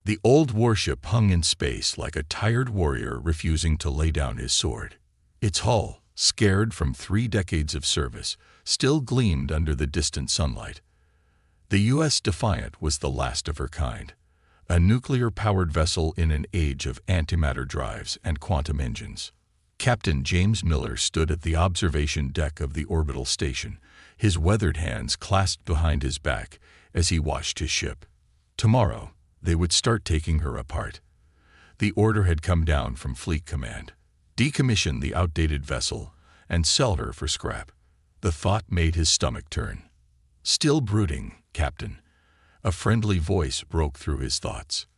The old warship hung in space like a tired warrior refusing to lay down his sword. Its hull, scarred from 3 decades of service, still gleamed under the distant sunlight. The U.S. Defiant was the last of her kind, a nuclear-powered vessel in an age of antimatter drives and quantum engines. Captain James Miller stood at the observation deck of the orbital station, his weathered hands clasped behind his back as he watched his ship. Tomorrow, they would start taking her apart. The order had come down from Fleet Command. Decommission the outdated vessel and sell her for scrap. The thought made his stomach turn. Still brooding, Captain. A friendly voice broke through his thoughts.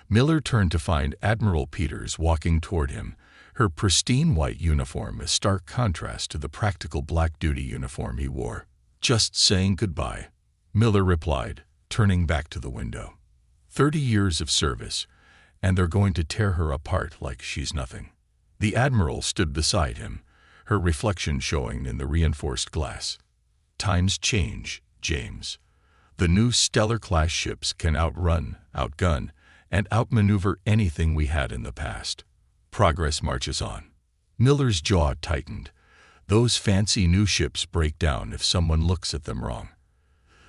Miller turned to find Admiral Peters walking toward him, her pristine white uniform a stark contrast to the practical black duty uniform he wore. "Just saying goodbye," Miller replied, turning back to the window. 30 years of service, and they're going to tear her apart like she's nothing. The Admiral stood beside him, her reflection showing in the reinforced glass. "Times change, James. The new Stellar-class ships can outrun, outgun, and outmaneuver anything we had in the past. Progress marches on." Miller's jaw tightened. Those fancy new ships break down if someone looks at them wrong.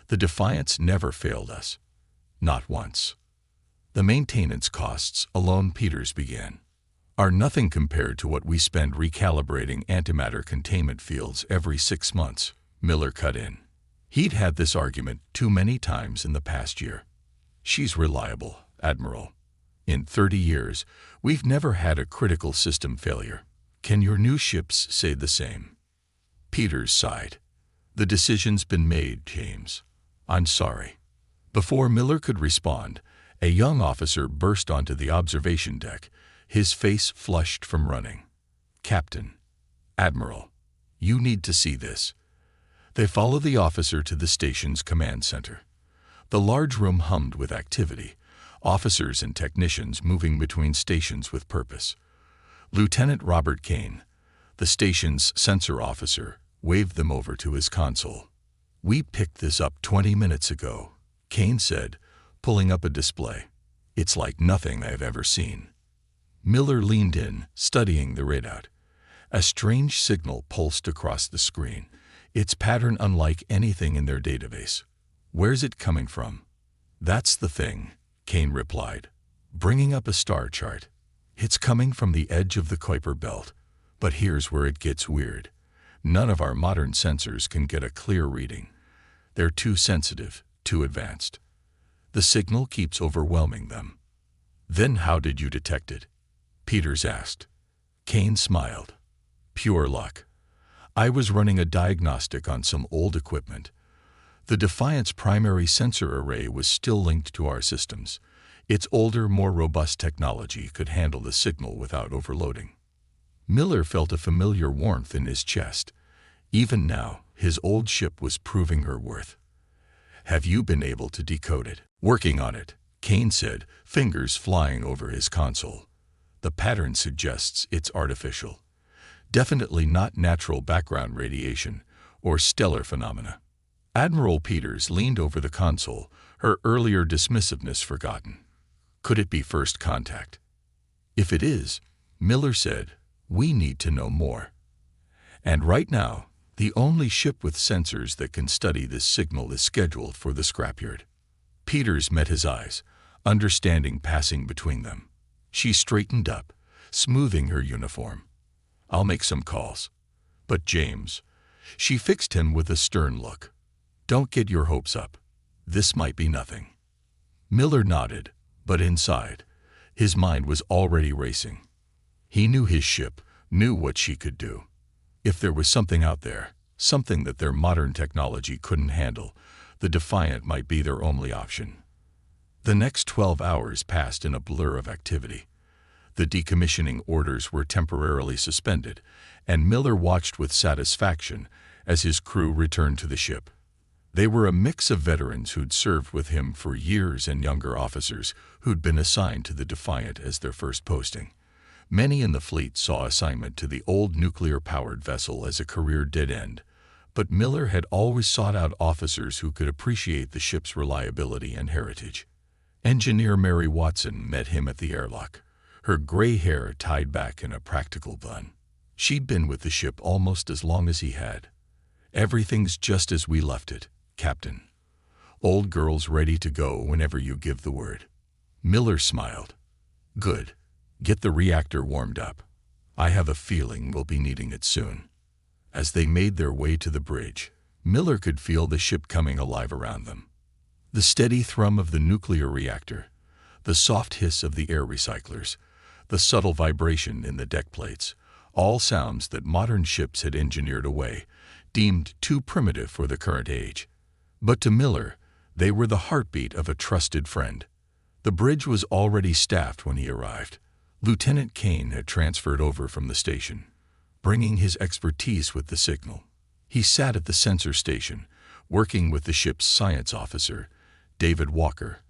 The Defiance never failed us. Not once. The maintenance costs alone, Peters began, are nothing compared to what we spend recalibrating antimatter containment fields every 6 months, Miller cut in. He'd had this argument too many times in the past year. "She's reliable, Admiral. In 30 years, we've never had a critical system failure. Can your new ships say the same?" Peters sighed. "The decision's been made, James. I'm sorry." Before Miller could respond, a young officer burst onto the observation deck, his face flushed from running. "Captain, Admiral, you need to see this." They followed the officer to the station's command center. The large room hummed with activity, officers and technicians moving between stations with purpose. Lieutenant Robert Kane, the station's sensor officer, waved them over to his console. "We picked this up 20 minutes ago," Kane said, pulling up a display. "It's like nothing I've ever seen." Miller leaned in, studying the readout. A strange signal pulsed across the screen, its pattern unlike anything in their database. "Where's it coming from?" "That's the thing," Kane replied, bringing up a star chart. "It's coming from the edge of the Kuiper Belt. But here's where it gets weird. None of our modern sensors can get a clear reading. They're too sensitive, too advanced. The signal keeps overwhelming them." "Then how did you detect it?" Peters asked. Kane smiled. "Pure luck. I was running a diagnostic on some old equipment. The Defiant's primary sensor array was still linked to our systems. Its older, more robust technology could handle the signal without overloading." Miller felt a familiar warmth in his chest. Even now, his old ship was proving her worth. "Have you been able to decode it?" "Working on it," Kane said, fingers flying over his console. "The pattern suggests it's artificial. Definitely not natural background radiation or stellar phenomena." Admiral Peters leaned over the console, her earlier dismissiveness forgotten. "Could it be first contact?" "If it is," Miller said, "we need to know more. And right now, the only ship with sensors that can study this signal is scheduled for the scrapyard." Peters met his eyes, understanding passing between them. She straightened up, smoothing her uniform. "I'll make some calls." "But James," she fixed him with a stern look, "don't get your hopes up. This might be nothing." Miller nodded, but inside, his mind was already racing. He knew his ship, knew what she could do. If there was something out there, something that their modern technology couldn't handle, the Defiant might be their only option. The next 12 hours passed in a blur of activity. The decommissioning orders were temporarily suspended, and Miller watched with satisfaction as his crew returned to the ship. They were a mix of veterans who'd served with him for years and younger officers who'd been assigned to the Defiant as their first posting. Many in the fleet saw assignment to the old nuclear-powered vessel as a career dead end, but Miller had always sought out officers who could appreciate the ship's reliability and heritage. Engineer Mary Watson met him at the airlock, her gray hair tied back in a practical bun. She'd been with the ship almost as long as he had. "Everything's just as we left it, Captain. Old girl's ready to go whenever you give the word." Miller smiled. "Good. Get the reactor warmed up. I have a feeling we'll be needing it soon." As they made their way to the bridge, Miller could feel the ship coming alive around them. The steady thrum of the nuclear reactor, the soft hiss of the air recyclers, the subtle vibration in the deck plates, all sounds that modern ships had engineered away, deemed too primitive for the current age. But to Miller, they were the heartbeat of a trusted friend. The bridge was already staffed when he arrived. Lieutenant Kane had transferred over from the station, bringing his expertise with the signal. He sat at the sensor station, working with the ship's science officer, David Walker,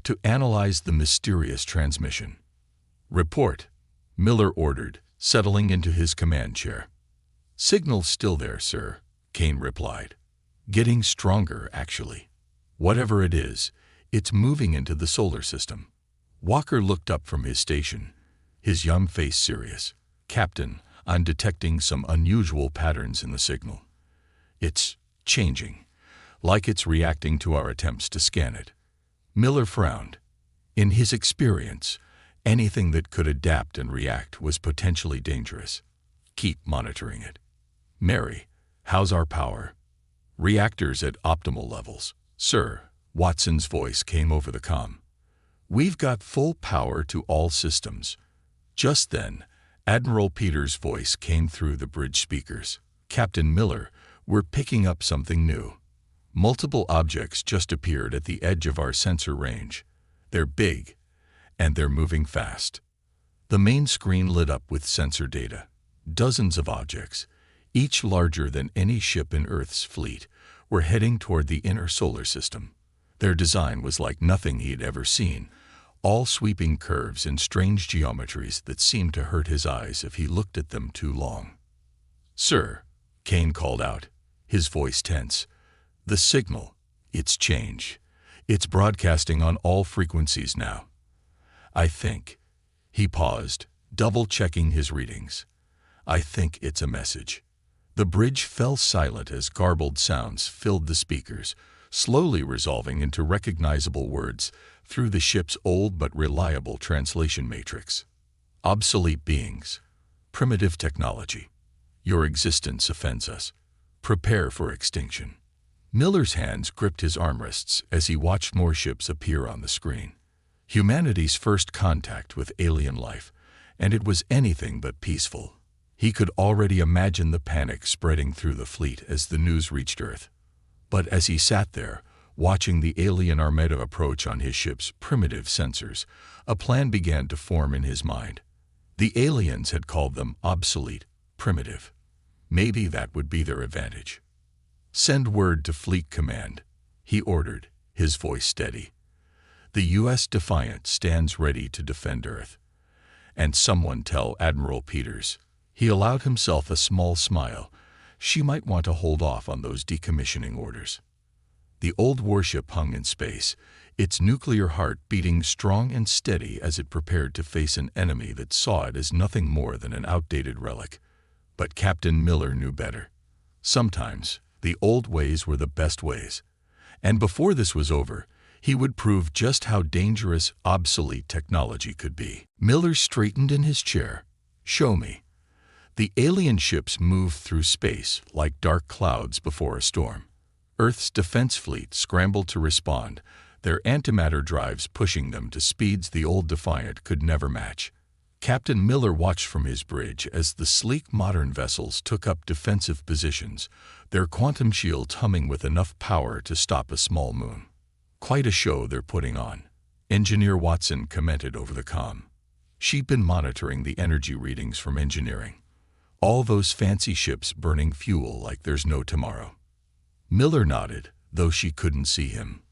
to analyze the mysterious transmission. "Report," Miller ordered, settling into his command chair. "Signal's still there, sir," Kane replied. "Getting stronger, actually. Whatever it is, it's moving into the solar system." Walker looked up from his station, his young face serious. "Captain, I'm detecting some unusual patterns in the signal. It's changing, like it's reacting to our attempts to scan it." Miller frowned. In his experience, anything that could adapt and react was potentially dangerous. "Keep monitoring it." "Mary, how's our power?" "Reactors at optimal levels, sir," Watson's voice came over the comm. "We've got full power to all systems." Just then, Admiral Peters' voice came through the bridge speakers. "Captain Miller, we're picking up something new. Multiple objects just appeared at the edge of our sensor range. They're big, and they're moving fast." The main screen lit up with sensor data. Dozens of objects, each larger than any ship in Earth's fleet, were heading toward the inner solar system. Their design was like nothing he'd ever seen, all sweeping curves and strange geometries that seemed to hurt his eyes if he looked at them too long. "Sir," Kane called out, his voice tense, "the signal, it's changed. It's broadcasting on all frequencies now. I think," he paused, double-checking his readings, "I think it's a message." The bridge fell silent as garbled sounds filled the speakers, slowly resolving into recognizable words through the ship's old but reliable translation matrix. "Obsolete beings. Primitive technology. Your existence offends us. Prepare for extinction." Miller's hands gripped his armrests as he watched more ships appear on the screen. Humanity's first contact with alien life, and it was anything but peaceful. He could already imagine the panic spreading through the fleet as the news reached Earth. But as he sat there, watching the alien armada approach on his ship's primitive sensors, a plan began to form in his mind. The aliens had called them obsolete, primitive. Maybe that would be their advantage. "Send word to Fleet Command," he ordered, his voice steady. "The U.S. Defiant stands ready to defend Earth. And someone tell Admiral Peters." He allowed himself a small smile. She might want to hold off on those decommissioning orders. The old warship hung in space, its nuclear heart beating strong and steady as it prepared to face an enemy that saw it as nothing more than an outdated relic. But Captain Miller knew better. Sometimes, the old ways were the best ways. And before this was over, he would prove just how dangerous obsolete technology could be. Miller straightened in his chair. "Show me." The alien ships moved through space like dark clouds before a storm. Earth's defense fleet scrambled to respond, their antimatter drives pushing them to speeds the old Defiant could never match. Captain Miller watched from his bridge as the sleek modern vessels took up defensive positions, their quantum shields humming with enough power to stop a small moon. "Quite a show they're putting on," Engineer Watson commented over the comm. She'd been monitoring the energy readings from engineering. All those fancy ships burning fuel like there's no tomorrow. Miller nodded, though she couldn't see him.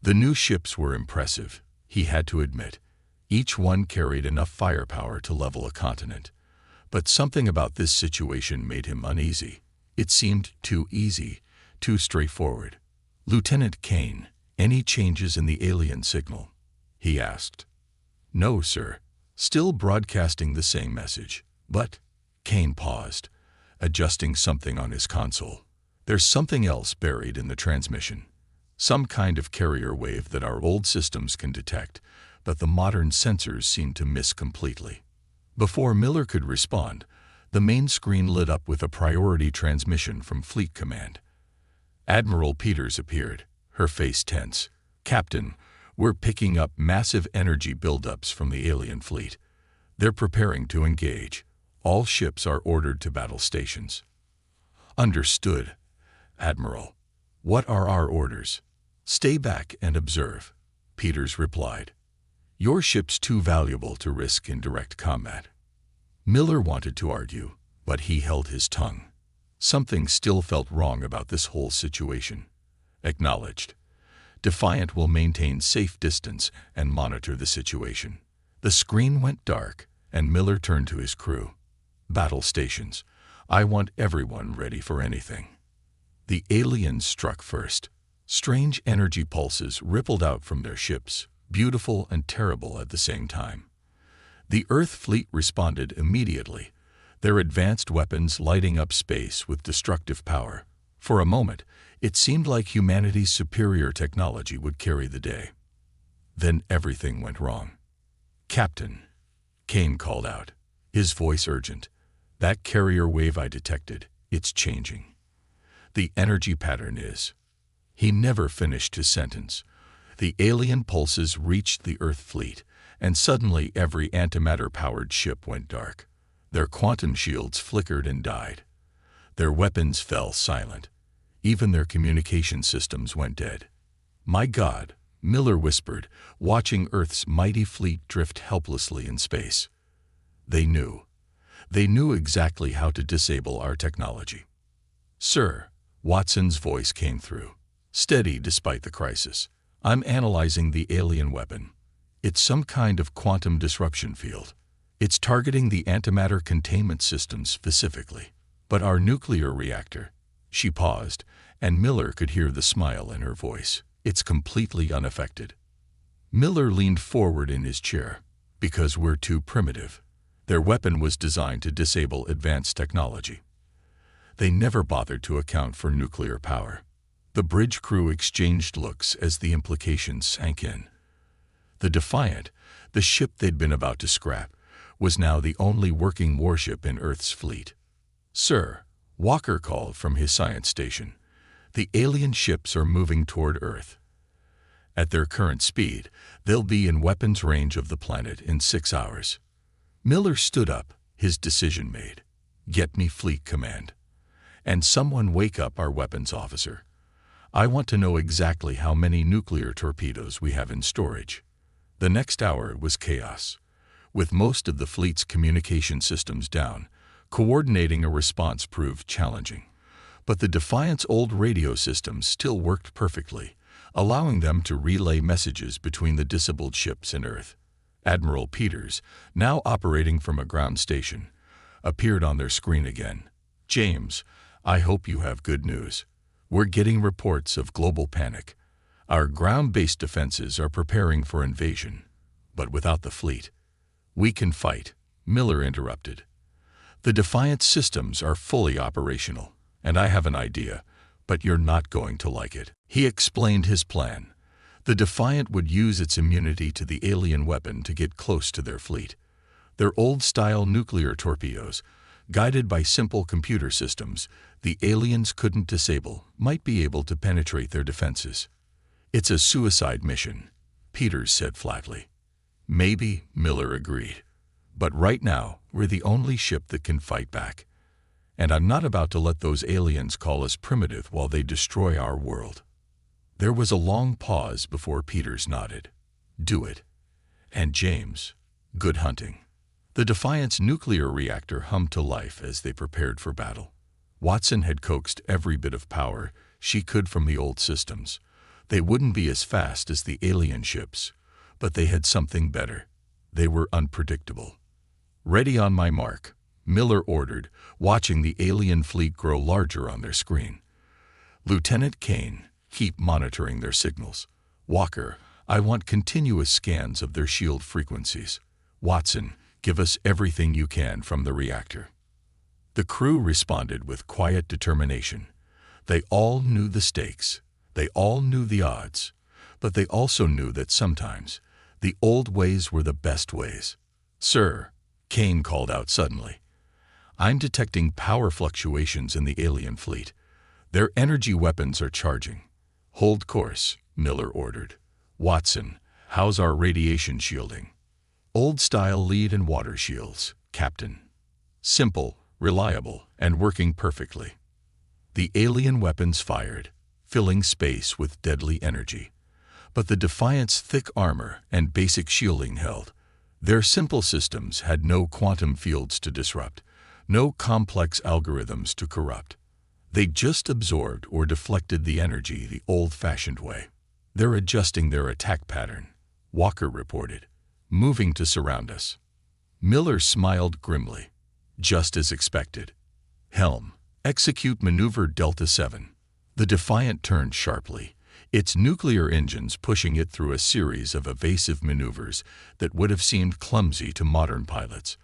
The new ships were impressive, he had to admit. Each one carried enough firepower to level a continent. But something about this situation made him uneasy. It seemed too easy, too straightforward. "Lieutenant Kane, any changes in the alien signal?" he asked. "No, sir." Still broadcasting the same message. "But," Kane paused, adjusting something on his console. "There's something else buried in the transmission. Some kind of carrier wave that our old systems can detect, but the modern sensors seem to miss completely." Before Miller could respond, the main screen lit up with a priority transmission from Fleet Command. Admiral Peters appeared, her face tense. "Captain, we're picking up massive energy buildups from the alien fleet. They're preparing to engage. All ships are ordered to battle stations." "Understood, Admiral. What are our orders?" "Stay back and observe," Peters replied. "Your ship's too valuable to risk in direct combat." Miller wanted to argue, but he held his tongue. Something still felt wrong about this whole situation. "Acknowledged. Defiant will maintain safe distance and monitor the situation." The screen went dark, and Miller turned to his crew. "Battle stations. I want everyone ready for anything." The aliens struck first. Strange energy pulses rippled out from their ships, beautiful and terrible at the same time. The Earth fleet responded immediately, their advanced weapons lighting up space with destructive power. For a moment, it seemed like humanity's superior technology would carry the day. Then everything went wrong. "Captain," Kane called out, his voice urgent, "that carrier wave I detected, it's changing. The energy pattern is—" He never finished his sentence. The alien pulses reached the Earth fleet, and suddenly every antimatter-powered ship went dark. Their quantum shields flickered and died. Their weapons fell silent. Even their communication systems went dead. "My God," Miller whispered, watching Earth's mighty fleet drift helplessly in space. They knew. They knew exactly how to disable our technology. "Sir," Watson's voice came through, steady despite the crisis. "I'm analyzing the alien weapon. It's some kind of quantum disruption field. It's targeting the antimatter containment system specifically. But our nuclear reactor—" She paused, and Miller could hear the smile in her voice. "It's completely unaffected." Miller leaned forward in his chair. "Because we're too primitive. Their weapon was designed to disable advanced technology. They never bothered to account for nuclear power." The bridge crew exchanged looks as the implications sank in. The Defiant, the ship they'd been about to scrap, was now the only working warship in Earth's fleet. "Sir," Walker called from his science station, "the alien ships are moving toward Earth. At their current speed, they'll be in weapons range of the planet in 6 hours." Miller stood up, his decision made. "Get me Fleet Command. And someone wake up our weapons officer. I want to know exactly how many nuclear torpedoes we have in storage." The next hour was chaos. With most of the fleet's communication systems down, coordinating a response proved challenging. But the Defiant's old radio systems still worked perfectly, allowing them to relay messages between the disabled ships and Earth. Admiral Peters, now operating from a ground station, appeared on their screen again. "James, I hope you have good news. We're getting reports of global panic. Our ground-based defenses are preparing for invasion. But without the fleet, we can fight," Miller interrupted. "The Defiant systems are fully operational, and I have an idea, but you're not going to like it." He explained his plan. The Defiant would use its immunity to the alien weapon to get close to their fleet. Their old-style nuclear torpedoes, guided by simple computer systems the aliens couldn't disable, might be able to penetrate their defenses. "It's a suicide mission," Peters said flatly. "Maybe," Miller agreed. "But right now, we're the only ship that can fight back. And I'm not about to let those aliens call us primitive while they destroy our world." There was a long pause before Peters nodded. "Do it. And James, good hunting." The Defiant's nuclear reactor hummed to life as they prepared for battle. Watson had coaxed every bit of power she could from the old systems. They wouldn't be as fast as the alien ships, but they had something better. They were unpredictable. "Ready on my mark," Miller ordered, watching the alien fleet grow larger on their screen. "Lieutenant Kane, keep monitoring their signals. Walker, I want continuous scans of their shield frequencies. Watson, give us everything you can from the reactor." The crew responded with quiet determination. They all knew the stakes. They all knew the odds. But they also knew that sometimes the old ways were the best ways. "Sir," Kane called out suddenly, "I'm detecting power fluctuations in the alien fleet. Their energy weapons are charging." "Hold course," Miller ordered. "Watson, how's our radiation shielding?" "Old-style lead and water shields, Captain. Simple, reliable, and working perfectly." The alien weapons fired, filling space with deadly energy. But the Defiant's thick armor and basic shielding held. Their simple systems had no quantum fields to disrupt, no complex algorithms to corrupt. They just absorbed or deflected the energy the old-fashioned way. "They're adjusting their attack pattern," Walker reported, "moving to surround us." Miller smiled grimly. "Just as expected. Helm, execute maneuver Delta 7. The Defiant turned sharply, its nuclear engines pushing it through a series of evasive maneuvers that would have seemed clumsy to modern pilots.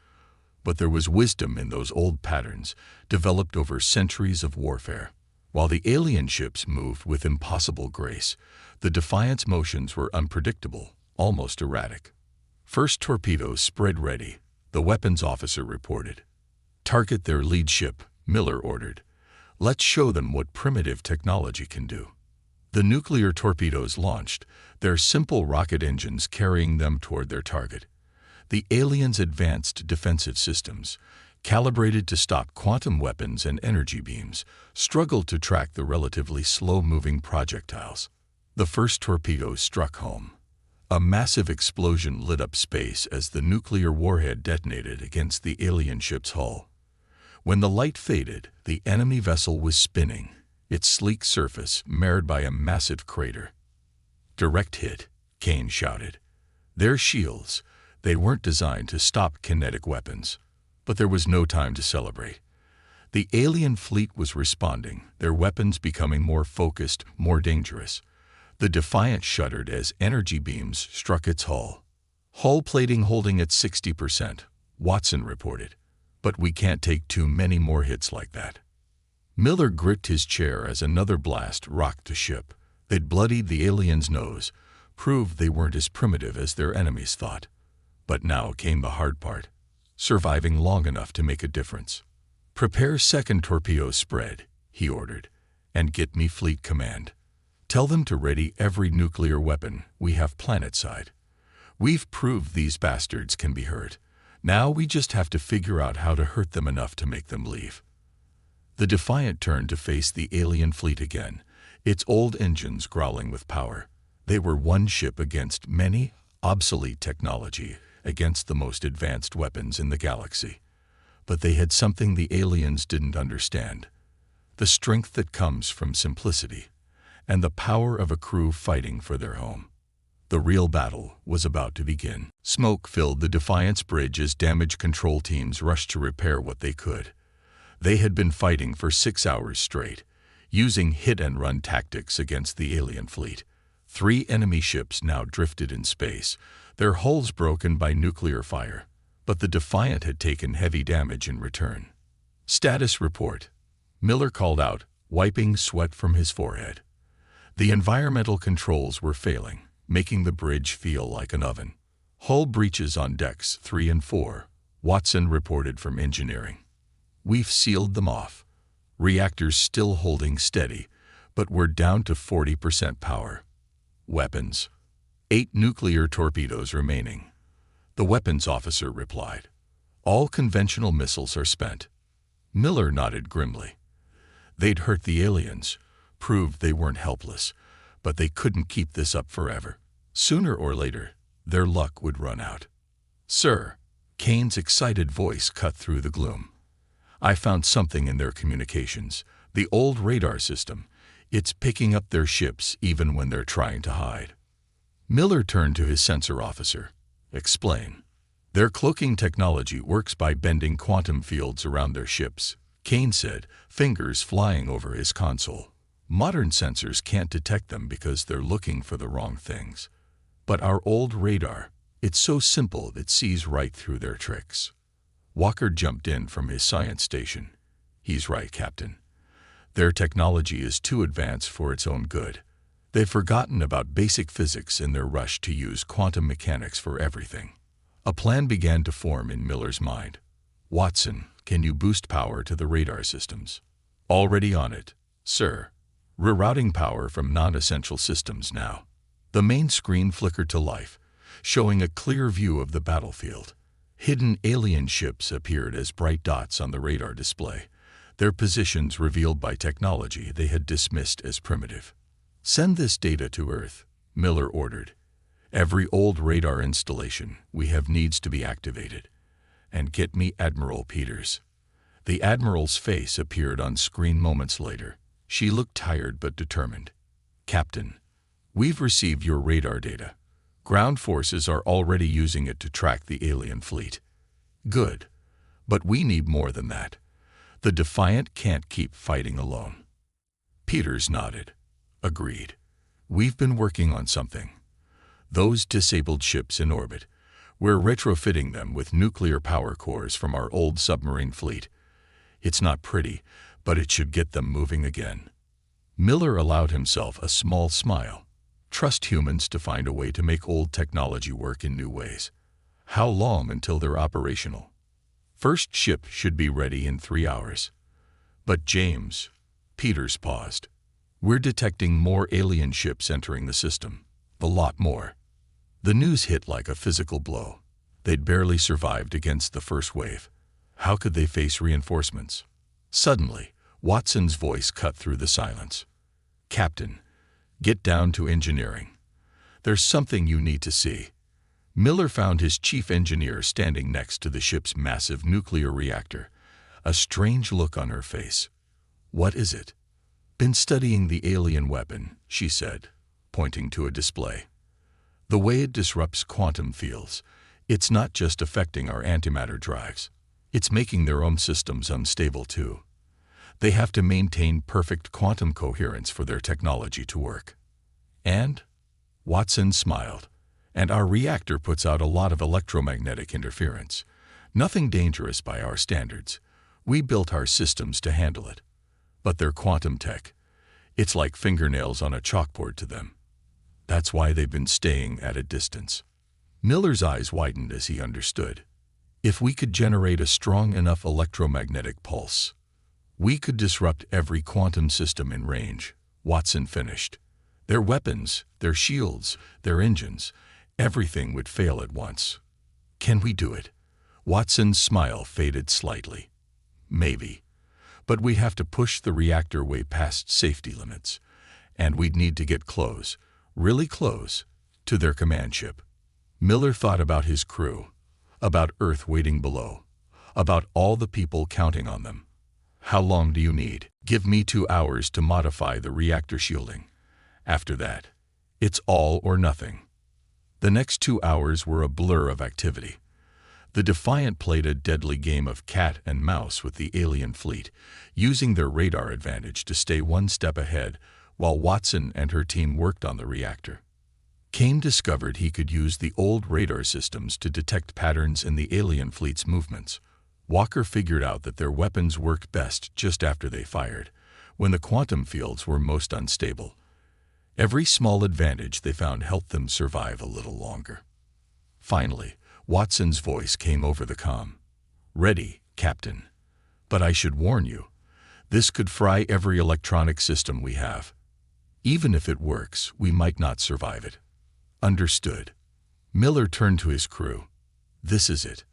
But there was wisdom in those old patterns, developed over centuries of warfare. While the alien ships moved with impossible grace, the Defiant's motions were unpredictable, almost erratic. "First torpedoes spread ready," the weapons officer reported. "Target their lead ship," Miller ordered. "Let's show them what primitive technology can do." The nuclear torpedoes launched, their simple rocket engines carrying them toward their target. The aliens' advanced defensive systems, calibrated to stop quantum weapons and energy beams, struggled to track the relatively slow-moving projectiles. The first torpedo struck home. A massive explosion lit up space as the nuclear warhead detonated against the alien ship's hull. When the light faded, the enemy vessel was spinning, its sleek surface marred by a massive crater. "Direct hit," Kane shouted. "Their shields, they weren't designed to stop kinetic weapons." But there was no time to celebrate. The alien fleet was responding, their weapons becoming more focused, more dangerous. The Defiant shuddered as energy beams struck its hull. "Hull plating holding at 60%, Watson reported. "But we can't take too many more hits like that." Miller gripped his chair as another blast rocked the ship. They'd bloodied the alien's nose, proved they weren't as primitive as their enemies thought. But now came the hard part, surviving long enough to make a difference. "Prepare second torpedo spread," he ordered, "and get me fleet command. Tell them to ready every nuclear weapon we have planetside. We've proved these bastards can be hurt. Now we just have to figure out how to hurt them enough to make them leave." The Defiant turned to face the alien fleet again, its old engines growling with power. They were one ship against many, obsolete technology, against the most advanced weapons in the galaxy. But they had something the aliens didn't understand: the strength that comes from simplicity, and the power of a crew fighting for their home. The real battle was about to begin. Smoke filled the Defiant's bridge as damage control teams rushed to repair what they could. They had been fighting for 6 hours straight, using hit-and-run tactics against the alien fleet. 3 enemy ships now drifted in space, their hulls broken by nuclear fire, but the Defiant had taken heavy damage in return. "Status report," Miller called out, wiping sweat from his forehead. The environmental controls were failing, making the bridge feel like an oven. "Hull breaches on decks 3 and 4, Watson reported from engineering. "We've sealed them off. Reactors still holding steady, but we're down to 40% power. Weapons. 8 nuclear torpedoes remaining," the weapons officer replied. "All conventional missiles are spent." Miller nodded grimly. They'd hurt the aliens, proved they weren't helpless, but they couldn't keep this up forever. Sooner or later, their luck would run out. "Sir," Kane's excited voice cut through the gloom. "I found something in their communications. The old radar system. It's picking up their ships even when they're trying to hide." Miller turned to his sensor officer. "Explain." "Their cloaking technology works by bending quantum fields around their ships," Kane said, fingers flying over his console. "Modern sensors can't detect them because they're looking for the wrong things. But our old radar, it's so simple it sees right through their tricks. Walker jumped in from his science station. He's right, Captain. Their technology is too advanced for its own good. They've forgotten about basic physics in their rush to use quantum mechanics for everything. A plan began to form in Miller's mind. Watson, can you boost power to the radar systems? Already on it, sir. Rerouting power from non-essential systems now. The main screen flickered to life, showing a clear view of the battlefield. Hidden alien ships appeared as bright dots on the radar display, their positions revealed by technology they had dismissed as primitive. Send this data to Earth, Miller ordered. Every old radar installation we have needs to be activated. And get me Admiral Peters. The Admiral's face appeared on screen moments later. She looked tired but determined. Captain, we've received your radar data. Ground forces are already using it to track the alien fleet. Good. But we need more than that. The Defiant can't keep fighting alone. Peters nodded. Agreed. We've been working on something. Those disabled ships in orbit, we're retrofitting them with nuclear power cores from our old submarine fleet. It's not pretty, but it should get them moving again. Miller allowed himself a small smile. Trust humans to find a way to make old technology work in new ways. How long until they're operational? First ship should be ready in 3 hours. But James, Peters paused. We're detecting more alien ships entering the system. A lot more. The news hit like a physical blow. They'd barely survived against the first wave. How could they face reinforcements? Suddenly, Watson's voice cut through the silence. Captain, get down to engineering. There's something you need to see. Miller found his chief engineer standing next to the ship's massive nuclear reactor, a strange look on her face. What is it? Been studying the alien weapon, she said, pointing to a display. The way it disrupts quantum fields, it's not just affecting our antimatter drives. It's making their own systems unstable too. They have to maintain perfect quantum coherence for their technology to work. And? Watson smiled. And our reactor puts out a lot of electromagnetic interference. Nothing dangerous by our standards. We built our systems to handle it. But their quantum tech, it's like fingernails on a chalkboard to them. That's why they've been staying at a distance. Miller's eyes widened as he understood. If we could generate a strong enough electromagnetic pulse, we could disrupt every quantum system in range, Watson finished. Their weapons, their shields, their engines, everything would fail at once. Can we do it? Watson's smile faded slightly. Maybe. But we'd have to push the reactor way past safety limits. And we'd need to get close, really close, to their command ship. Miller thought about his crew, about Earth waiting below, about all the people counting on them. How long do you need? Give me 2 hours to modify the reactor shielding. After that, it's all or nothing. The next 2 hours were a blur of activity. The Defiant played a deadly game of cat and mouse with the alien fleet, using their radar advantage to stay one step ahead while Watson and her team worked on the reactor. Kane discovered he could use the old radar systems to detect patterns in the alien fleet's movements. Walker figured out that their weapons worked best just after they fired, when the quantum fields were most unstable. Every small advantage they found helped them survive a little longer. Finally, Watson's voice came over the comm. Ready, Captain. But I should warn you, this could fry every electronic system we have. Even if it works, we might not survive it. Understood. Miller turned to his crew. This is it.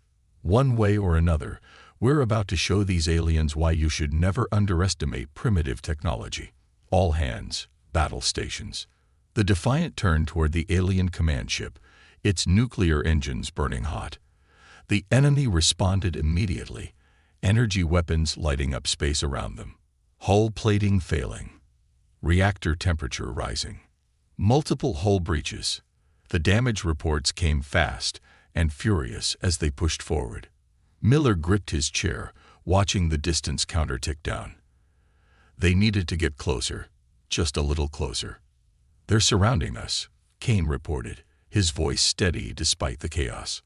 One way or another, we're about to show these aliens why you should never underestimate primitive technology. All hands, battle stations. The Defiant turned toward the alien command ship, its nuclear engines burning hot. The enemy responded immediately, energy weapons lighting up space around them. Hull plating failing. Reactor temperature rising. Multiple hull breaches. The damage reports came fast and furious as they pushed forward. Miller gripped his chair, watching the distance counter tick down. They needed to get closer, just a little closer. They're surrounding us, Kane reported, his voice steady despite the chaos.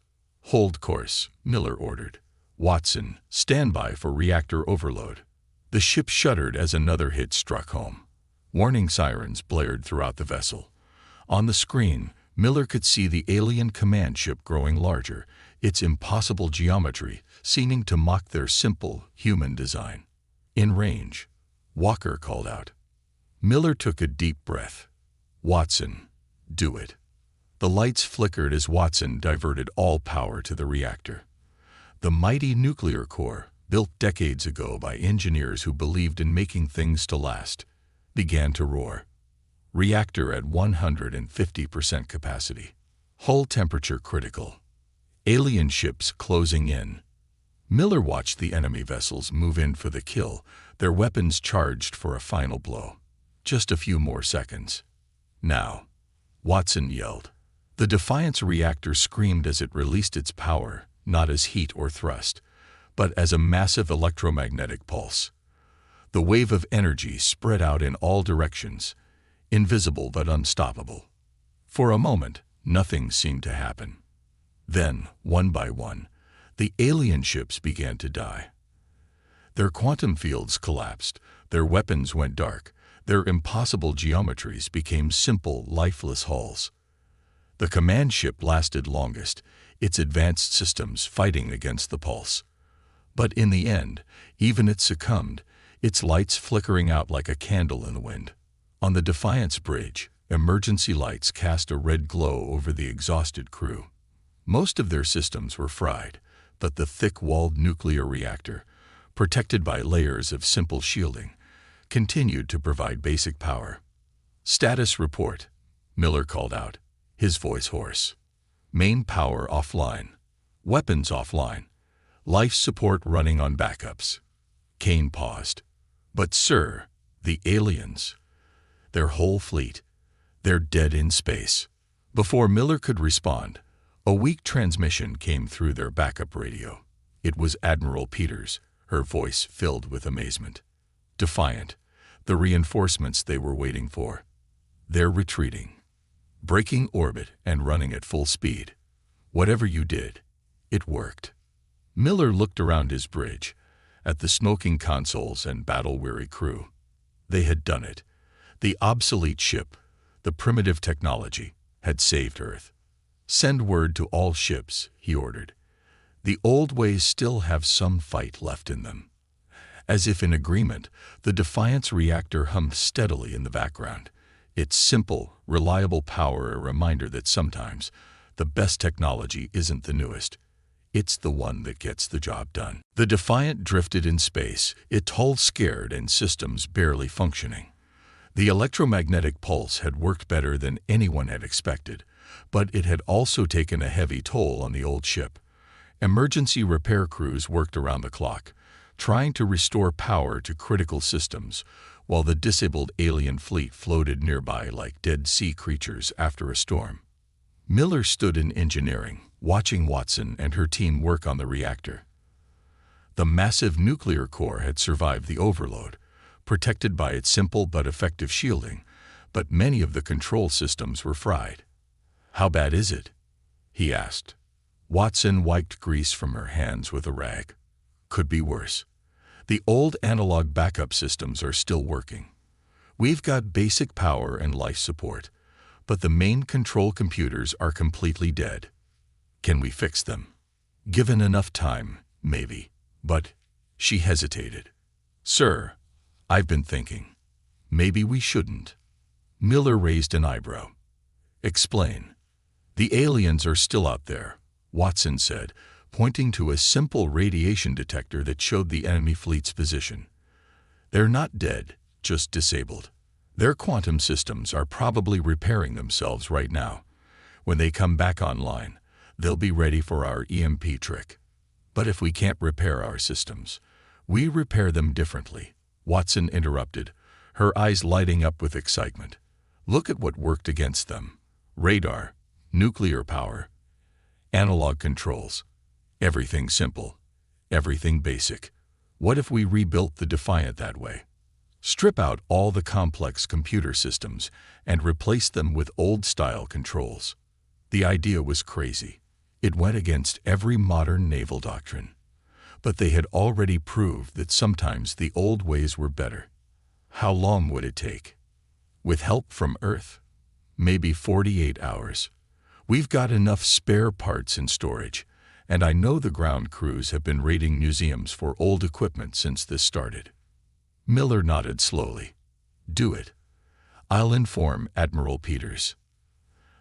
"Hold course," Miller ordered. "Watson, stand by for reactor overload." The ship shuddered as another hit struck home. Warning sirens blared throughout the vessel. On the screen, Miller could see the alien command ship growing larger, its impossible geometry seeming to mock their simple, human design. In range, Walker called out. Miller took a deep breath. "Watson, do it." The lights flickered as Watson diverted all power to the reactor. The mighty nuclear core, built decades ago by engineers who believed in making things to last, began to roar. Reactor at 150% capacity. Hull temperature critical. Alien ships closing in. Miller watched the enemy vessels move in for the kill, their weapons charged for a final blow. Just a few more seconds. "Now," Watson yelled. The Defiance reactor screamed as it released its power, not as heat or thrust, but as a massive electromagnetic pulse. The wave of energy spread out in all directions, invisible but unstoppable. For a moment, nothing seemed to happen. Then, one by one, the alien ships began to die. Their quantum fields collapsed, their weapons went dark, their impossible geometries became simple, lifeless hulls. The command ship lasted longest, its advanced systems fighting against the pulse. But in the end, even it succumbed, its lights flickering out like a candle in the wind. On the Defiance bridge, emergency lights cast a red glow over the exhausted crew. Most of their systems were fried, but the thick-walled nuclear reactor, protected by layers of simple shielding, continued to provide basic power. "Status report," Miller called out, his voice hoarse. "Main power offline. Weapons offline. Life support running on backups." Kane paused. "But sir, the aliens. Their whole fleet. They're dead in space." Before Miller could respond, a weak transmission came through their backup radio. It was Admiral Peters, her voice filled with amazement. "Defiant, the reinforcements they were waiting for. They're retreating. Breaking orbit and running at full speed. Whatever you did, it worked." Miller looked around his bridge, at the smoking consoles and battle-weary crew. They had done it. The obsolete ship, the primitive technology, had saved Earth. "Send word to all ships," he ordered. "The old ways still have some fight left in them." As if in agreement, the Defiance reactor hummed steadily in the background, its simple, reliable power a reminder that sometimes the best technology isn't the newest. It's the one that gets the job done. The Defiant drifted in space, its hull scared and systems barely functioning. The electromagnetic pulse had worked better than anyone had expected, but it had also taken a heavy toll on the old ship. Emergency repair crews worked around the clock, trying to restore power to critical systems, while the disabled alien fleet floated nearby like dead sea creatures after a storm. Miller stood in engineering, watching Watson and her team work on the reactor. The massive nuclear core had survived the overload, protected by its simple but effective shielding, but many of the control systems were fried. "How bad is it?" he asked. Watson wiped grease from her hands with a rag. "Could be worse. The old analog backup systems are still working. We've got basic power and life support, but the main control computers are completely dead. Can we fix them? Given enough time, maybe. But," she hesitated. "Sir, I've been thinking. Maybe we shouldn't." Miller raised an eyebrow. "Explain." "The aliens are still out there," Watson said, pointing to a simple radiation detector that showed the enemy fleet's position. "They're not dead, just disabled. Their quantum systems are probably repairing themselves right now. When they come back online, they'll be ready for our EMP trick. But if we can't repair our systems, we repair them differently," Watson interrupted, her eyes lighting up with excitement. "Look at what worked against them. Radar, nuclear power, analog controls. Everything simple, everything basic. What if we rebuilt the Defiant that way? Strip out all the complex computer systems and replace them with old-style controls. The idea was crazy. It went against every modern naval doctrine. But they had already proved that sometimes the old ways were better. How long would it take? With help from Earth? Maybe 48 hours. We've got enough spare parts in storage, and I know the ground crews have been raiding museums for old equipment since this started. Miller nodded slowly. Do it. I'll inform Admiral Peters.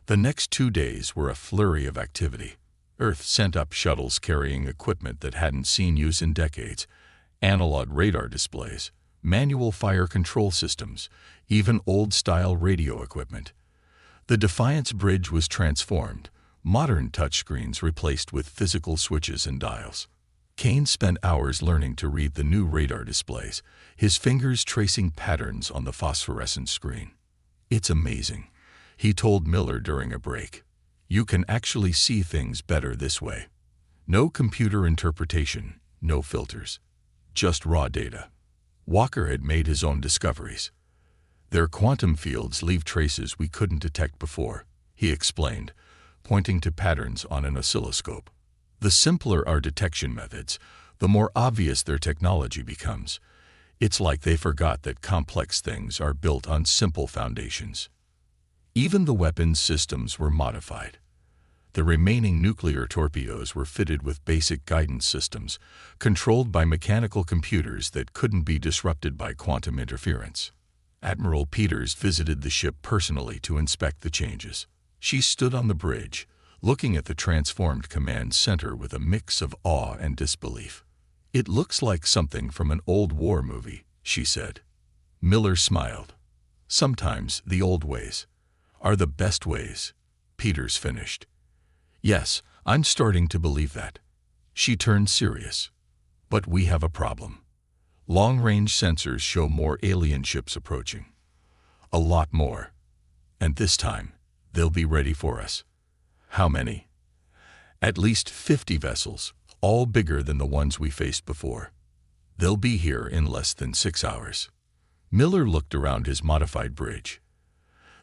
The next 2 days were a flurry of activity. Earth sent up shuttles carrying equipment that hadn't seen use in decades, analog radar displays, manual fire control systems, even old-style radio equipment. The Defiance bridge was transformed, modern touchscreens replaced with physical switches and dials. Kane spent hours learning to read the new radar displays, his fingers tracing patterns on the phosphorescent screen. It's amazing, he told Miller during a break. You can actually see things better this way. No computer interpretation, no filters. Just raw data. Walker had made his own discoveries. Their quantum fields leave traces we couldn't detect before, he explained, pointing to patterns on an oscilloscope. The simpler our detection methods, the more obvious their technology becomes. It's like they forgot that complex things are built on simple foundations. Even the weapons systems were modified. The remaining nuclear torpedoes were fitted with basic guidance systems, controlled by mechanical computers that couldn't be disrupted by quantum interference. Admiral Peters visited the ship personally to inspect the changes. She stood on the bridge, looking at the transformed command center with a mix of awe and disbelief. It looks like something from an old war movie, she said. Miller smiled. Sometimes the old ways are the best ways, Peters finished. Yes, I'm starting to believe that. She turned serious. But we have a problem. Long-range sensors show more alien ships approaching. A lot more. And this time, they'll be ready for us. How many? At least 50 vessels, all bigger than the ones we faced before. They'll be here in less than 6 hours. Miller looked around his modified bridge.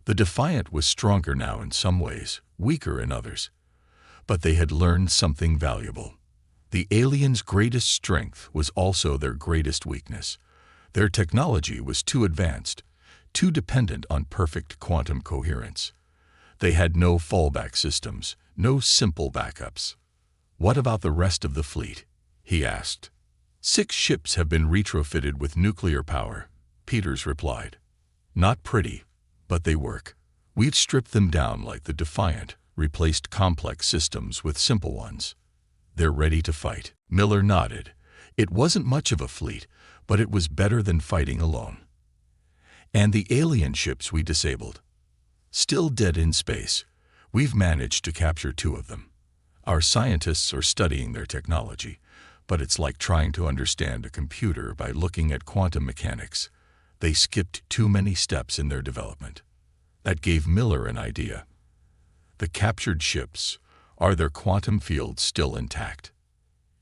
The Defiant was stronger now in some ways, weaker in others. But they had learned something valuable. The aliens' greatest strength was also their greatest weakness. Their technology was too advanced, too dependent on perfect quantum coherence. They had no fallback systems, no simple backups. What about the rest of the fleet? He asked. 6 ships have been retrofitted with nuclear power, Peters replied. Not pretty, but they work. We've stripped them down like the Defiant, replaced complex systems with simple ones. They're ready to fight. Miller nodded. It wasn't much of a fleet, but it was better than fighting alone. And the alien ships we disabled? Still dead in space. We've managed to capture 2 of them. Our scientists are studying their technology, but it's like trying to understand a computer by looking at quantum mechanics. They skipped too many steps in their development. That gave Miller an idea. The captured ships, are their quantum fields still intact?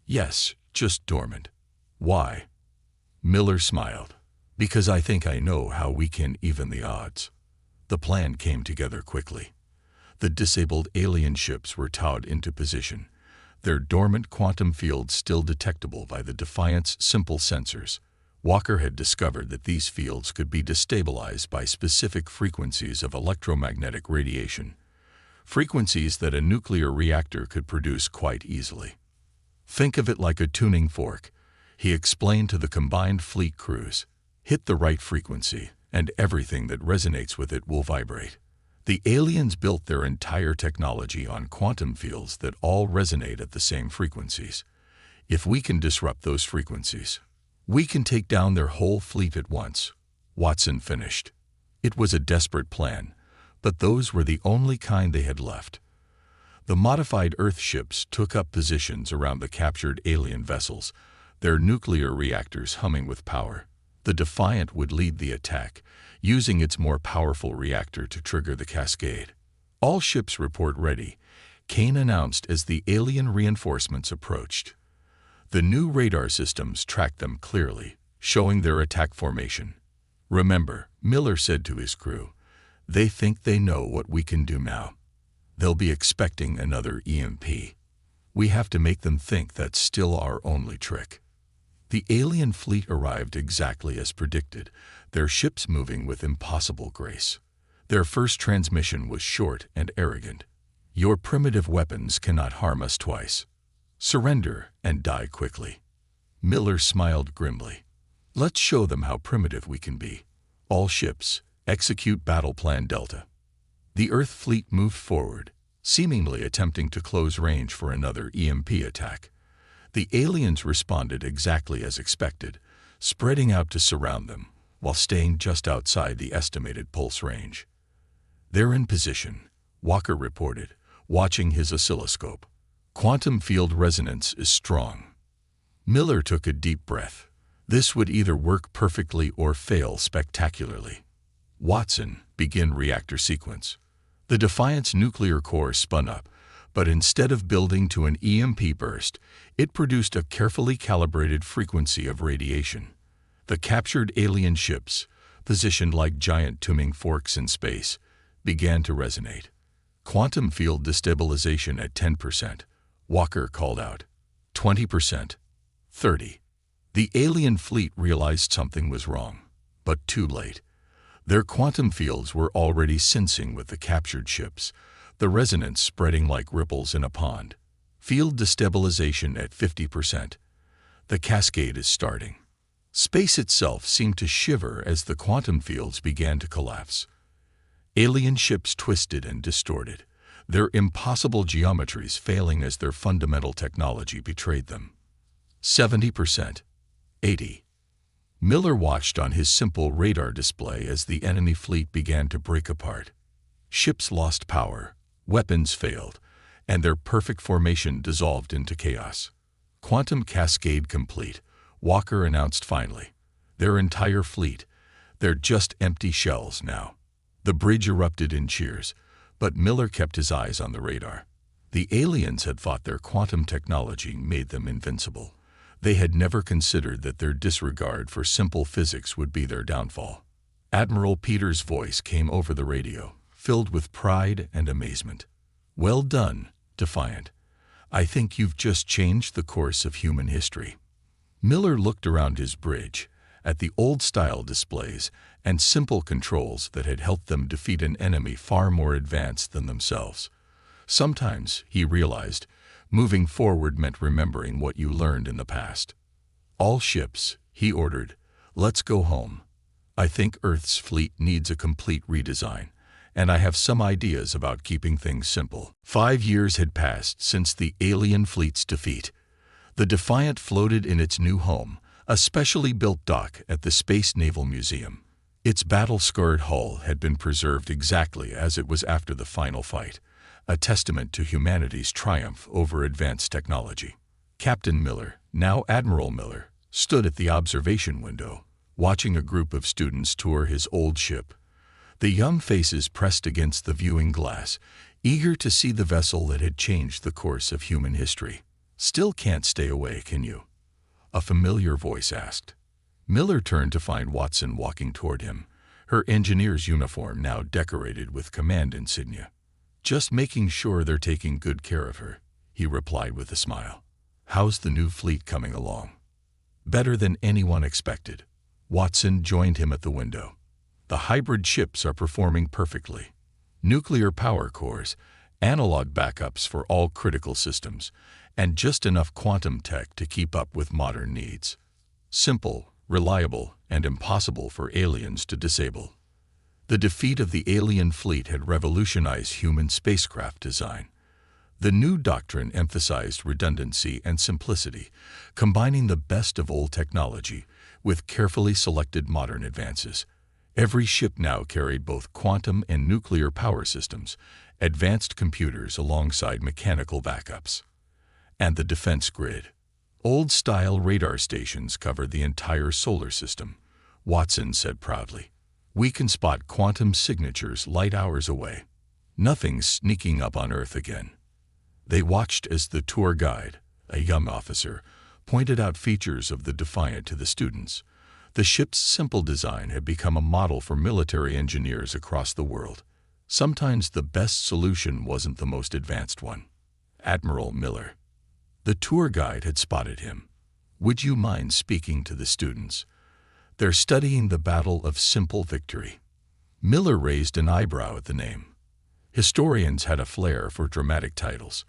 Yes, just dormant. Why? Miller smiled. Because I think I know how we can even the odds. The plan came together quickly. The disabled alien ships were towed into position, their dormant quantum fields still detectable by the Defiant's simple sensors. Walker had discovered that these fields could be destabilized by specific frequencies of electromagnetic radiation, frequencies that a nuclear reactor could produce quite easily. Think of it like a tuning fork, he explained to the combined fleet crews. Hit the right frequency, and everything that resonates with it will vibrate. The aliens built their entire technology on quantum fields that all resonate at the same frequencies. If we can disrupt those frequencies, we can take down their whole fleet at once, Watson finished. It was a desperate plan, but those were the only kind they had left. The modified Earth ships took up positions around the captured alien vessels, their nuclear reactors humming with power. The Defiant would lead the attack, using its more powerful reactor to trigger the cascade. All ships report ready, Kane announced as the alien reinforcements approached. The new radar systems tracked them clearly, showing their attack formation. Remember, Miller said to his crew, they think they know what we can do now. They'll be expecting another EMP. We have to make them think that's still our only trick. The alien fleet arrived exactly as predicted, their ships moving with impossible grace. Their first transmission was short and arrogant. Your primitive weapons cannot harm us twice. Surrender and die quickly. Miller smiled grimly. Let's show them how primitive we can be. All ships, execute Battle Plan Delta. The Earth fleet moved forward, seemingly attempting to close range for another EMP attack. The aliens responded exactly as expected, spreading out to surround them, while staying just outside the estimated pulse range. They're in position, Walker reported, watching his oscilloscope. Quantum field resonance is strong. Miller took a deep breath. This would either work perfectly or fail spectacularly. Watson, begin reactor sequence. The Defiant's nuclear core spun up, but instead of building to an EMP burst, it produced a carefully calibrated frequency of radiation. The captured alien ships, positioned like giant tuning forks in space, began to resonate. Quantum field destabilization at 10%, Walker called out. 20%. 30%. The alien fleet realized something was wrong, but too late. Their quantum fields were already sensing with the captured ships, the resonance spreading like ripples in a pond. Field destabilization at 50%. The cascade is starting. Space itself seemed to shiver as the quantum fields began to collapse. Alien ships twisted and distorted, their impossible geometries failing as their fundamental technology betrayed them. 70%. 80%. Miller watched on his simple radar display as the enemy fleet began to break apart. Ships lost power, weapons failed, and their perfect formation dissolved into chaos. Quantum cascade complete, Walker announced finally. Their entire fleet, they're just empty shells now. The bridge erupted in cheers, but Miller kept his eyes on the radar. The aliens had thought their quantum technology made them invincible. They had never considered that their disregard for simple physics would be their downfall. Admiral Peters' voice came over the radio, filled with pride and amazement. Well done, Defiant. I think you've just changed the course of human history. Miller looked around his bridge, at the old-style displays and simple controls that had helped them defeat an enemy far more advanced than themselves. Sometimes, he realized, moving forward meant remembering what you learned in the past. All ships, he ordered, let's go home. I think Earth's fleet needs a complete redesign, and I have some ideas about keeping things simple. 5 years had passed since the alien fleet's defeat. The Defiant floated in its new home, a specially built dock at the Space Naval Museum. Its battle-scarred hull had been preserved exactly as it was after the final fight, a testament to humanity's triumph over advanced technology. Captain Miller, now Admiral Miller, stood at the observation window, watching a group of students tour his old ship. The young faces pressed against the viewing glass, eager to see the vessel that had changed the course of human history. Still can't stay away, can you? A familiar voice asked. Miller turned to find Watson walking toward him, her engineer's uniform now decorated with command insignia. Just making sure they're taking good care of her, he replied with a smile. How's the new fleet coming along? Better than anyone expected. Watson joined him at the window. The hybrid ships are performing perfectly. Nuclear power cores, analog backups for all critical systems, and just enough quantum tech to keep up with modern needs. Simple, reliable, and impossible for aliens to disable. The defeat of the alien fleet had revolutionized human spacecraft design. The new doctrine emphasized redundancy and simplicity, combining the best of old technology with carefully selected modern advances. Every ship now carried both quantum and nuclear power systems, advanced computers alongside mechanical backups. And the defense grid. Old-style radar stations covered the entire solar system, Watson said proudly. We can spot quantum signatures light hours away. Nothing's sneaking up on Earth again. They watched as the tour guide, a young officer, pointed out features of the Defiant to the students. The ship's simple design had become a model for military engineers across the world. Sometimes the best solution wasn't the most advanced one. Admiral Miller. The tour guide had spotted him. Would you mind speaking to the students? They're studying the Battle of Simple Victory. Miller raised an eyebrow at the name. Historians had a flair for dramatic titles,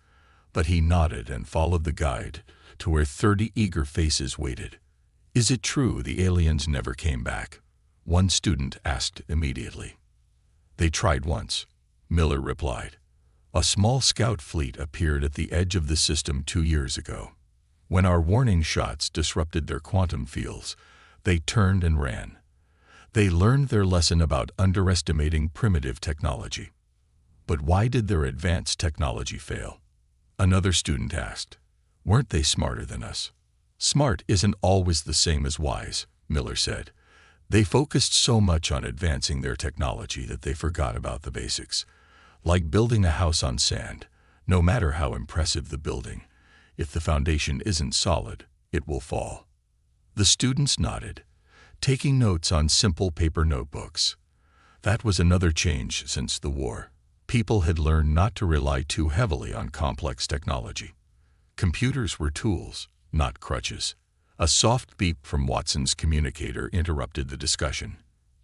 but he nodded and followed the guide to where 30 eager faces waited. Is it true the aliens never came back? One student asked immediately. They tried once, Miller replied. A small scout fleet appeared at the edge of the system 2 years ago. When our warning shots disrupted their quantum fields, they turned and ran. They learned their lesson about underestimating primitive technology. But why did their advanced technology fail? Another student asked. Weren't they smarter than us? Smart isn't always the same as wise, Miller said. They focused so much on advancing their technology that they forgot about the basics. Like building a house on sand, no matter how impressive the building, if the foundation isn't solid, it will fall. The students nodded, taking notes on simple paper notebooks. That was another change since the war. People had learned not to rely too heavily on complex technology. Computers were tools, not crutches. A soft beep from Watson's communicator interrupted the discussion.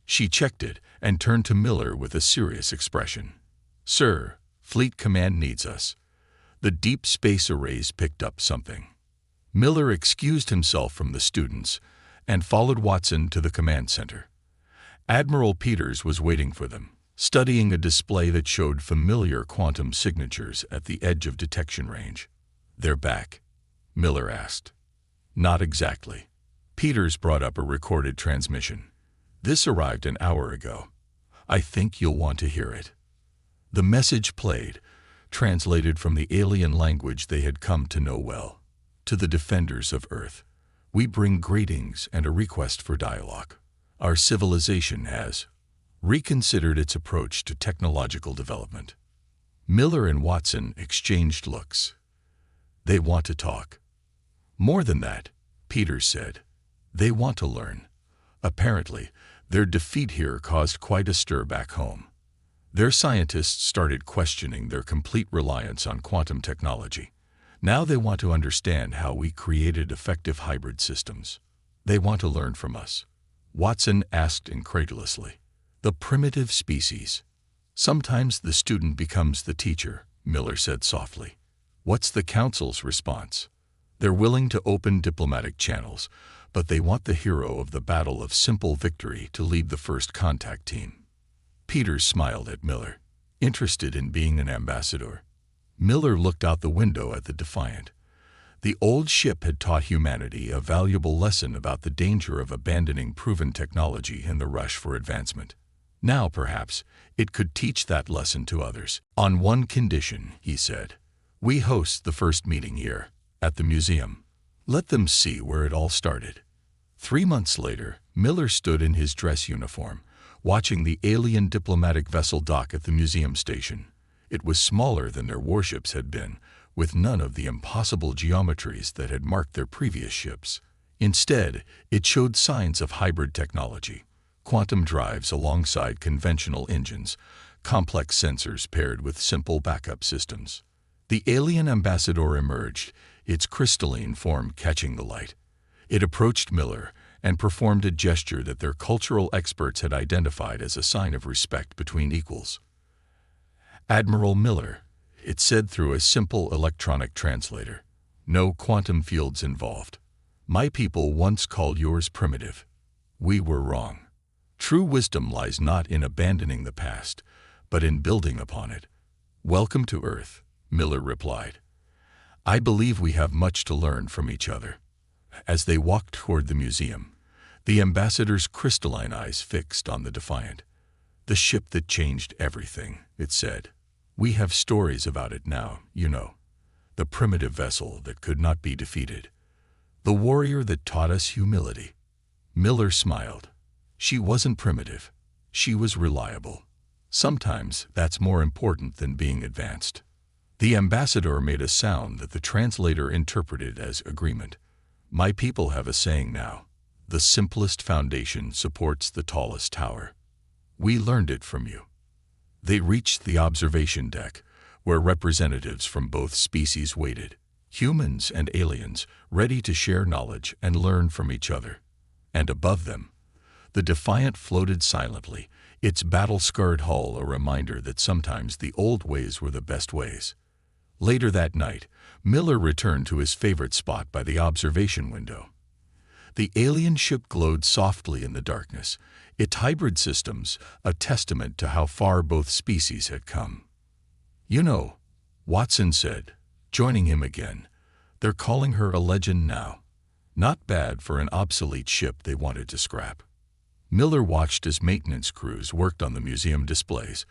She checked it and turned to Miller with a serious expression. Sir, Fleet Command needs us. The deep space arrays picked up something. Miller excused himself from the students and followed Watson to the command center. Admiral Peters was waiting for them, studying a display that showed familiar quantum signatures at the edge of detection range. They're back, Miller asked. Not exactly. Peters brought up a recorded transmission. This arrived an hour ago. I think you'll want to hear it. The message played, translated from the alien language they had come to know well. To the defenders of Earth, we bring greetings and a request for dialogue. Our civilization has reconsidered its approach to technological development. Miller and Watson exchanged looks. They want to talk. More than that, Peters said. They want to learn. Apparently, their defeat here caused quite a stir back home. Their scientists started questioning their complete reliance on quantum technology. Now they want to understand how we created effective hybrid systems. They want to learn from us. Watson asked incredulously. The primitive species. Sometimes the student becomes the teacher, Miller said softly. What's the council's response? They're willing to open diplomatic channels, but they want the hero of the Battle of Simple Victory to lead the first contact team. Peters smiled at Miller, interested in being an ambassador. Miller looked out the window at the Defiant. The old ship had taught humanity a valuable lesson about the danger of abandoning proven technology in the rush for advancement. Now, perhaps, it could teach that lesson to others. On one condition, he said. We host the first meeting here, at the museum. Let them see where it all started. 3 months later, Miller stood in his dress uniform, watching the alien diplomatic vessel dock at the museum station. It was smaller than their warships had been, with none of the impossible geometries that had marked their previous ships. Instead, it showed signs of hybrid technology, quantum drives alongside conventional engines, complex sensors paired with simple backup systems. The alien ambassador emerged, its crystalline form catching the light. It approached Miller and performed a gesture that their cultural experts had identified as a sign of respect between equals. Admiral Miller, it said through a simple electronic translator. No quantum fields involved. My people once called yours primitive. We were wrong. True wisdom lies not in abandoning the past, but in building upon it. Welcome to Earth, Miller replied. I believe we have much to learn from each other. As they walked toward the museum, the ambassador's crystalline eyes fixed on the Defiant. The ship that changed everything, it said. We have stories about it now, you know. The primitive vessel that could not be defeated. The warrior that taught us humility. Miller smiled. She wasn't primitive. She was reliable. Sometimes that's more important than being advanced. The ambassador made a sound that the translator interpreted as agreement. My people have a saying now. The simplest foundation supports the tallest tower. We learned it from you. They reached the observation deck, where representatives from both species waited, humans and aliens, ready to share knowledge and learn from each other. And above them, the Defiant floated silently, its battle-scarred hull a reminder that sometimes the old ways were the best ways. Later that night, Miller returned to his favorite spot by the observation window. The alien ship glowed softly in the darkness, its hybrid systems a testament to how far both species had come. "You know," Watson said, joining him again, "they're calling her a legend now. Not bad for an obsolete ship they wanted to scrap." Miller watched as maintenance crews worked on the museum displays,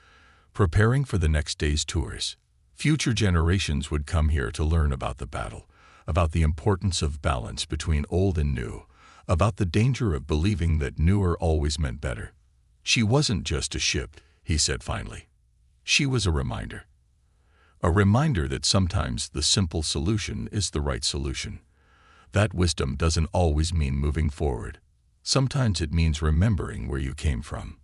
preparing for the next day's tours. Future generations would come here to learn about the battle, about the importance of balance between old and new, about the danger of believing that newer always meant better. "She wasn't just a ship," he said finally. "She was a reminder. A reminder that sometimes the simple solution is the right solution. That wisdom doesn't always mean moving forward. Sometimes it means remembering where you came from."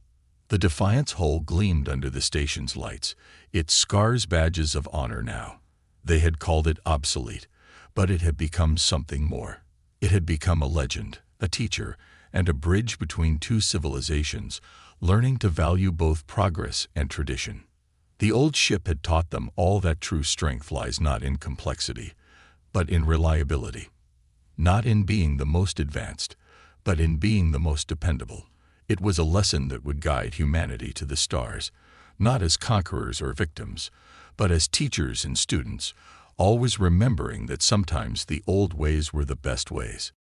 The Defiant's hull gleamed under the station's lights, its scars badges of honor now. They had called it obsolete, but it had become something more. It had become a legend, a teacher, and a bridge between two civilizations, learning to value both progress and tradition. The old ship had taught them all that true strength lies not in complexity, but in reliability. Not in being the most advanced, but in being the most dependable. It was a lesson that would guide humanity to the stars, not as conquerors or victims, but as teachers and students, always remembering that sometimes the old ways were the best ways.